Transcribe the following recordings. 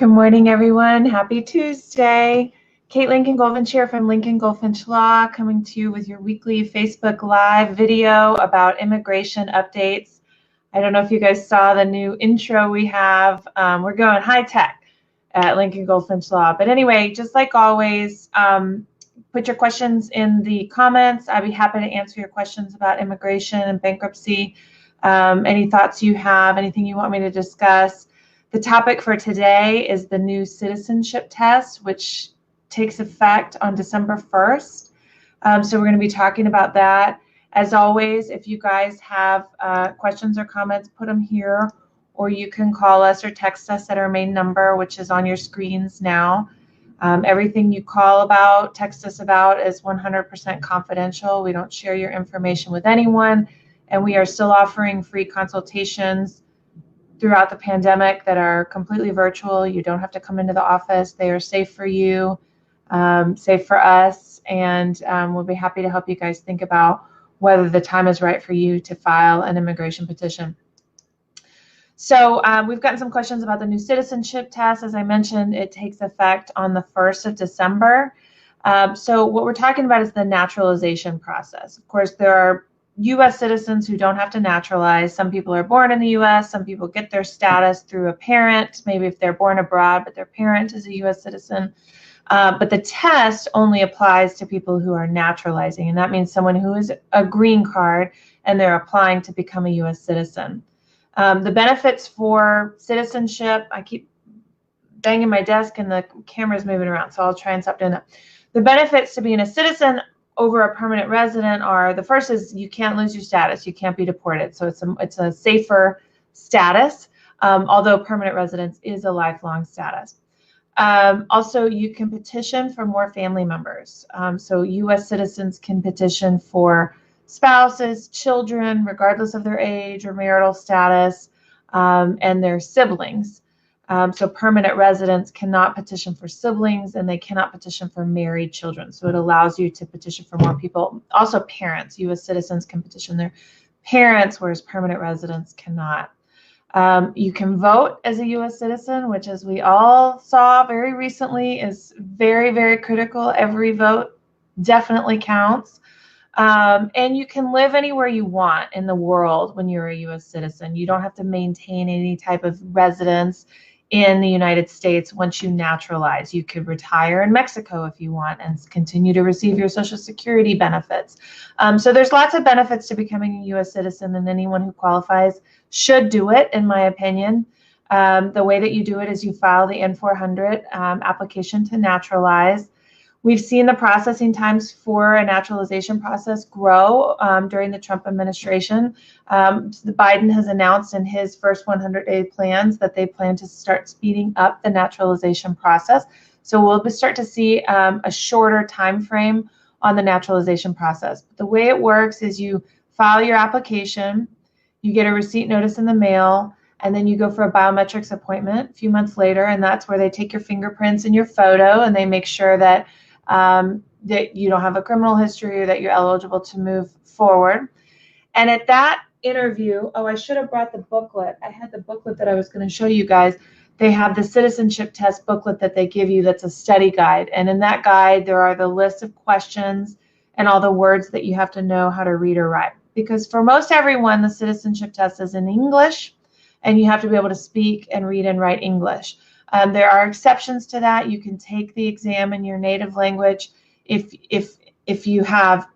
Good morning, everyone. Happy Tuesday. Kate Lincoln-Goldfinch here from Lincoln-Goldfinch Law, coming to you with your weekly Facebook Live video about immigration updates. I don't know if you guys saw the new intro we have. We're going high tech at Lincoln-Goldfinch Law. But anyway, just like always, put your questions in the comments. I'd be happy to answer your questions about immigration and bankruptcy. Any thoughts you have, anything you want me to discuss. The topic for today is the new citizenship test, which takes effect on December 1st. So we're going to be talking about that. As always, if you guys have questions or comments, put them here, or you can call us or text us at our main number, which is on your screens now. Everything you call about, text us about is 100% confidential. We don't share your information with anyone, and we are still offering free consultations throughout the pandemic that are completely virtual. You don't have to come into the office. They are safe for you, safe for us, and we'll be happy to help you guys think about whether the time is right for you to file an immigration petition. So we've gotten some questions about the new citizenship test. As I mentioned, it takes effect on the 1st of December. So what we're talking about is the naturalization process. Of course, there are U.S. citizens who don't have to naturalize. Some people are born in the U.S. Some people get their status through a parent, maybe if they're born abroad, but their parent is a U.S. citizen. But the test only applies to people who are naturalizing, and that means someone who is a green card and they're applying to become a U.S. citizen. The benefits for citizenship, I keep banging my desk and the camera's moving around, so I'll try and stop doing that. The benefits to being a citizen over a permanent resident are, the first is you can't lose your status. You can't be deported. So it's a safer status, although permanent residence is a lifelong status. Also, you can petition for more family members. So U.S. citizens can petition for spouses, children, regardless of their age or marital status, and their siblings. So permanent residents cannot petition for siblings, and they cannot petition for married children. So it allows you to petition for more people. Also parents, U.S. citizens can petition their parents, whereas permanent residents cannot. You can vote as a U.S. citizen, which, as we all saw very recently, is very, very critical. Every vote definitely counts. And you can live anywhere you want in the world when you're a U.S. citizen. You don't have to maintain any type of residence in the United States once you naturalize. You could retire in Mexico if you want and continue to receive your Social Security benefits. So there's lots of benefits to becoming a U.S. citizen, and anyone who qualifies should do it, in my opinion. The way that you do it is you file the N-400 application to naturalize. We've seen the processing times for a naturalization process grow during the Trump administration. Biden has announced in his first 100-day plans that they plan to start speeding up the naturalization process. So we'll start to see a shorter time frame on the naturalization process. But the way it works is you file your application, you get a receipt notice in the mail, and then you go for a biometrics appointment a few months later, and that's where they take your fingerprints and your photo, and they make sure that that you don't have a criminal history or that you're eligible to move forward. And at that interview, oh, I should have brought the booklet. I had the booklet that I was going to show you guys. They have the citizenship test booklet that they give you that's a study guide. And in that guide, there are the list of questions and all the words that you have to know how to read or write. Because for most everyone, the citizenship test is in English, and you have to be able to speak and read and write English. There are exceptions to that. You can take the exam in your native language if you have,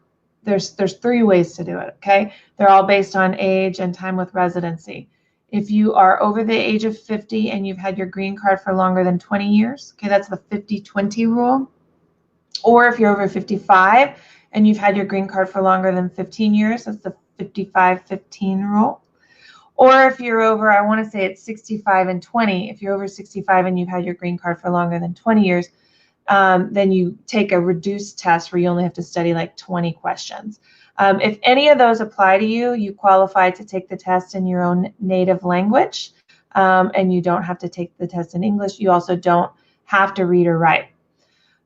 there's 3 ways to do it, okay? They're all based on age and time with residency. If you are over the age of 50 and you've had your green card for longer than 20 years, okay, that's the 50-20 rule. Or if you're over 55 and you've had your green card for longer than 15 years, that's the 55-15 rule. Or if you're over, I want to say it's 65 and 20, if you're over 65 and you've had your green card for longer than 20 years, then you take a reduced test where you only have to study like 20 questions. If any of those apply to you, you qualify to take the test in your own native language, and you don't have to take the test in English. You also don't have to read or write.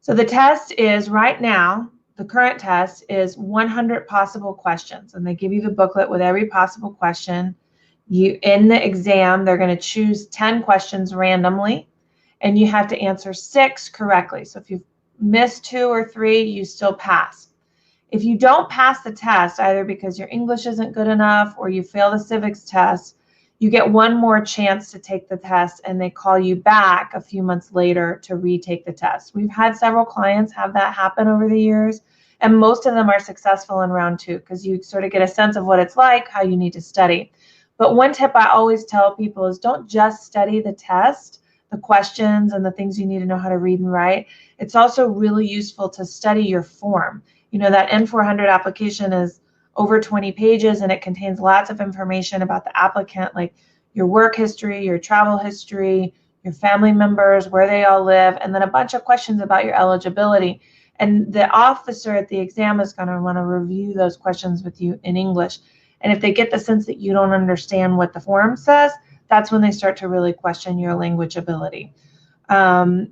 So the test is right now, the current test is 100 possible questions, and they give you the booklet with every possible question. In the exam, they're going to choose 10 questions randomly, and you have to answer 6 correctly. So if you've missed 2 or 3, you still pass. If you don't pass the test, either because your English isn't good enough or you fail the civics test, you get one more chance to take the test, and they call you back a few months later to retake the test. We've had several clients have that happen over the years, and most of them are successful in round 2 because you sort of get a sense of what it's like, how you need to study. But one tip I always tell people is don't just study the test, the questions and the things you need to know how to read and write. It's also really useful to study your form. You know, that N400 application is over 20 pages, and it contains lots of information about the applicant, like your work history, your travel history, your family members, where they all live, and then a bunch of questions about your eligibility. And the officer at the exam is going to want to review those questions with you in English. And if they get the sense that you don't understand what the form says, that's when they start to really question your language ability. What's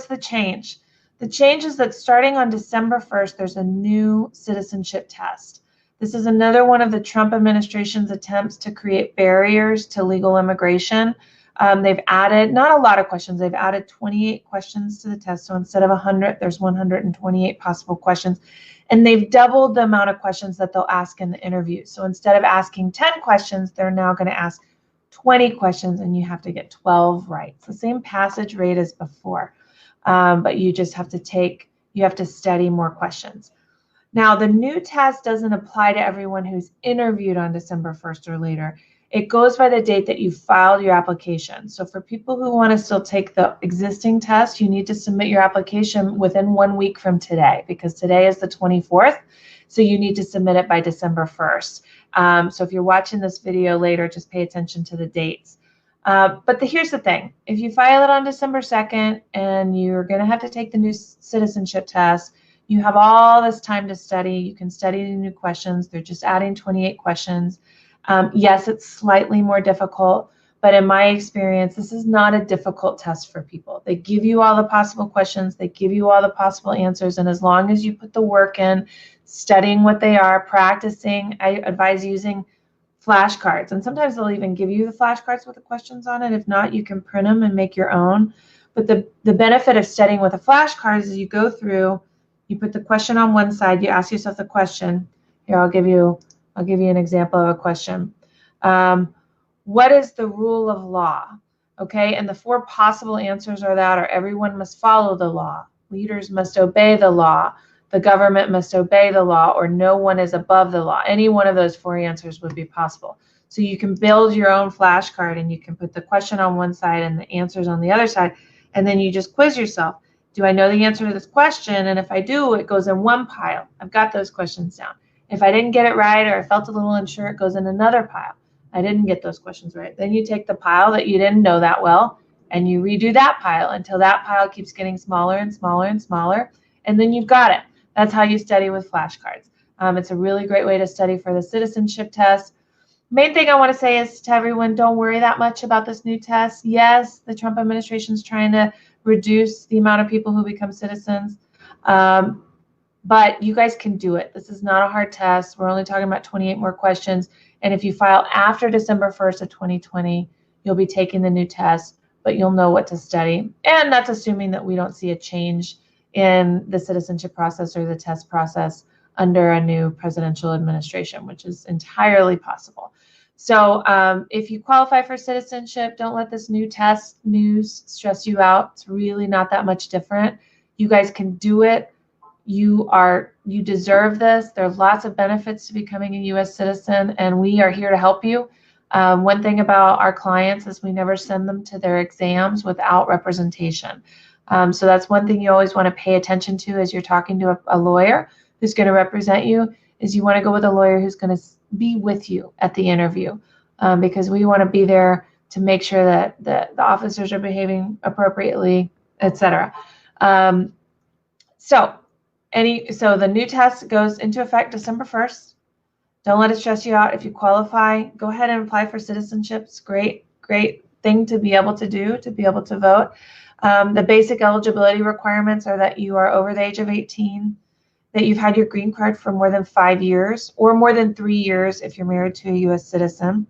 the change? The change is that starting on December 1st, there's a new citizenship test. This is another one of the Trump administration's attempts to create barriers to legal immigration. They've added, not a lot of questions, they've added 28 questions to the test. So instead of 100, there's 128 possible questions. And they've doubled the amount of questions that they'll ask in the interview. So instead of asking 10 questions, they're now going to ask 20 questions, and you have to get 12 right. It's the same passage rate as before. But you just have to study more questions. Now, the new test doesn't apply to everyone who's interviewed on December 1st or later. It goes by the date that you filed your application. So for people who want to still take the existing test, you need to submit your application within 1 week from today, because today is the 24th. So you need to submit it by December 1st. So if you're watching this video later, just pay attention to the dates. But here's the thing. If you file it on December 2nd and you're going to have to take the new citizenship test, you have all this time to study. You can study the new questions. They're just adding 28 questions. Yes, it's slightly more difficult, but in my experience, this is not a difficult test for people. They give you all the possible questions. They give you all the possible answers. And as long as you put the work in, studying what they are, practicing, I advise using flashcards, and sometimes they'll even give you the flashcards with the questions on it. If not, you can print them and make your own. But the benefit of studying with a flashcard is you go through, you put the question on one side, you ask yourself the question. Here, I'll give you an example of a question. What is the rule of law? Okay, and the 4 possible answers are everyone must follow the law, leaders must obey the law, the government must obey the law, or no one is above the law. Any one of those 4 answers would be possible. So you can build your own flashcard, and you can put the question on one side and the answers on the other side, and then you just quiz yourself. Do I know the answer to this question? And if I do, it goes in one pile. I've got those questions down. If I didn't get it right, or I felt a little unsure, it goes in another pile. I didn't get those questions right. Then you take the pile that you didn't know that well, and you redo that pile until that pile keeps getting smaller and smaller and smaller, and then you've got it. That's how you study with flashcards. It's a really great way to study for the citizenship test. Main thing I want to say is to everyone, don't worry that much about this new test. Yes, the Trump administration is trying to reduce the amount of people who become citizens, but you guys can do it. This is not a hard test. We're only talking about 28 more questions. And if you file after December 1st of 2020, you'll be taking the new test, but you'll know what to study. And that's assuming that we don't see a change in the citizenship process or the test process under a new presidential administration, which is entirely possible. So if you qualify for citizenship, don't let this new test news stress you out. It's really not that much different. You guys can do it. You deserve this. There are lots of benefits to becoming a U.S. citizen, and we are here to help you. One thing about our clients is we never send them to their exams without representation. So that's one thing you always want to pay attention to as you're talking to a lawyer who's going to represent you, is you want to go with a lawyer who's going to be with you at the interview, because we want to be there to make sure that the officers are behaving appropriately, etc. So the new test goes into effect December 1st. Don't let it stress you out. If you qualify, go ahead and apply for citizenship. It's great thing to be able to do, to be able to vote. The basic eligibility requirements are that you are over the age of 18, that you've had your green card for more than 5 years, or more than 3 years if you're married to a U.S. citizen.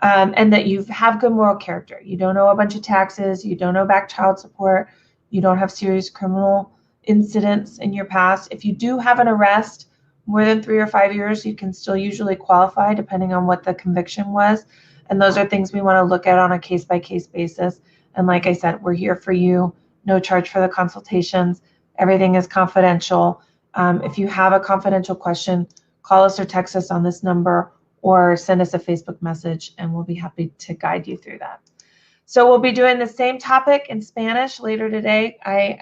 and that you have good moral character. You don't owe a bunch of taxes, you don't owe back child support, you don't have serious criminal incidents in your past. If you do have an arrest more than 3 or 5 years, you can still usually qualify depending on what the conviction was. And those are things we want to look at on a case-by-case basis. And like I said, we're here for you. No charge for the consultations. Everything is confidential. If you have a confidential question, call us or text us on this number or send us a Facebook message, and we'll be happy to guide you through that. So we'll be doing the same topic in Spanish later today. I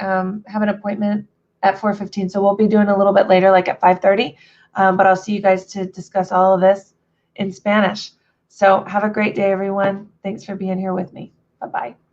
have an appointment at 4:15, so we'll be doing a little bit later, like at 5:30. But I'll see you guys to discuss all of this in Spanish. So have a great day, everyone. Thanks for being here with me. Bye-bye.